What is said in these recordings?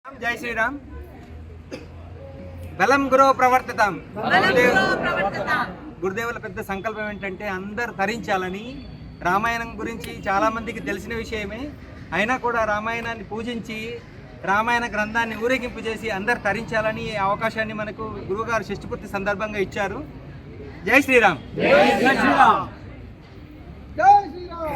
జై శ్రీరామ్. బలం గురో ప్రవర్తితం. గురుదేవుల పెద్ద సంకల్పం ఏంటంటే అందరు తరించాలని. రామాయణం గురించి చాలా మందికి తెలిసిన విషయమే, అయినా కూడా రామాయణాన్ని పూజించి రామాయణ గ్రంథాన్ని ఊరేగింపు చేసి అందరు తరించాలని అవకాశాన్ని మనకు గురువుగారు షష్ఠపూర్తి సందర్భంగా ఇచ్చారు. జై శ్రీరామ్. జై శ్రీరామ్. జై శ్రీరామ్.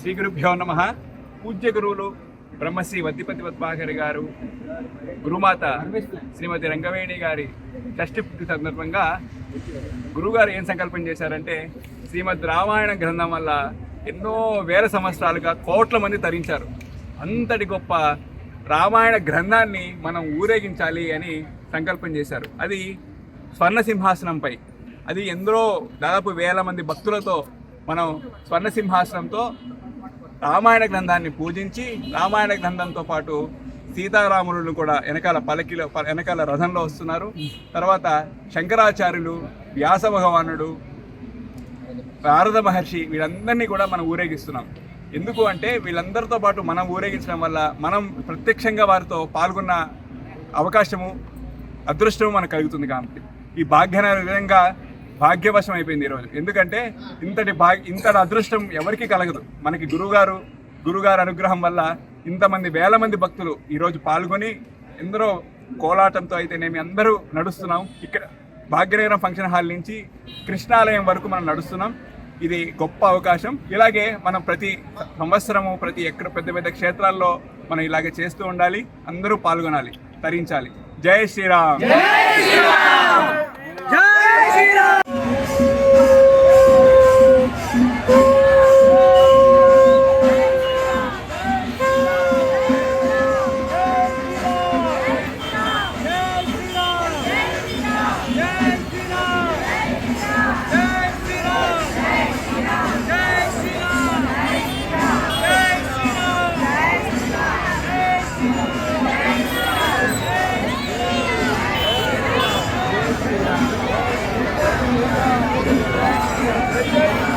శ్రీ గురుభ్యో నమః. పూజ్య గురువులు బ్రహ్మశ్రీ వద్దిపతి పద్మాకర్ గారు, గురుమాత శ్రీమతి రంగవేణి గారి షష్ఠి పూర్తి సందర్భంగా గురువుగారు ఏం సంకల్పం చేశారంటే, శ్రీమద్ రామాయణ గ్రంథం వల్ల ఎన్నో వేల సంవత్సరాలుగా కోట్ల మంది తరించారు. అంతటి గొప్ప రామాయణ గ్రంథాన్ని మనం ఊరేగించాలి అని సంకల్పం చేశారు. అది స్వర్ణ సింహాసనంపై, అది ఎందరో దాదాపు వేల మంది భక్తులతో మనం స్వర్ణ సింహాసనంతో రామాయణ గ్రంథాన్ని పూజించి, రామాయణ గ్రంథంతో పాటు సీతారాములను కూడా వెనకాల రథంలో వస్తున్నారు. తర్వాత శంకరాచార్యులు, వ్యాస భగవానుడు, నారద మహర్షి, వీళ్ళందరినీ కూడా మనం ఊరేగిస్తున్నాం. ఎందుకు అంటే వీళ్ళందరితో పాటు మనం ఊరేగించడం వల్ల మనం ప్రత్యక్షంగా వారితో పాల్గొన్న అవకాశము, అదృష్టము మనకు కలుగుతుంది. కాబట్టి ఈ విధంగా భాగ్యవశం అయిపోయింది ఈరోజు. ఎందుకంటే ఇంతటి అదృష్టం ఎవరికి కలగదు. మనకి గురుగారు అనుగ్రహం వల్ల ఇంతమంది వేల మంది భక్తులు ఈరోజు పాల్గొని ఎందరో కోలాటంతో అయితేనేమి అందరూ నడుస్తున్నాం. ఇక్కడ భాగ్యనగరం ఫంక్షన్ హాల్ నుంచి కృష్ణాలయం వరకు మనం నడుస్తున్నాం. ఇది గొప్ప అవకాశం. ఇలాగే మనం ప్రతి సంవత్సరము ఎక్కడ పెద్ద పెద్ద క్షేత్రాల్లో మనం ఇలాగే చేస్తూ ఉండాలి. అందరూ పాల్గొనాలి, తరించాలి. జై శ్రీరామ్. జై శ్రీరామ్. జై శ్రీరామ్. Jai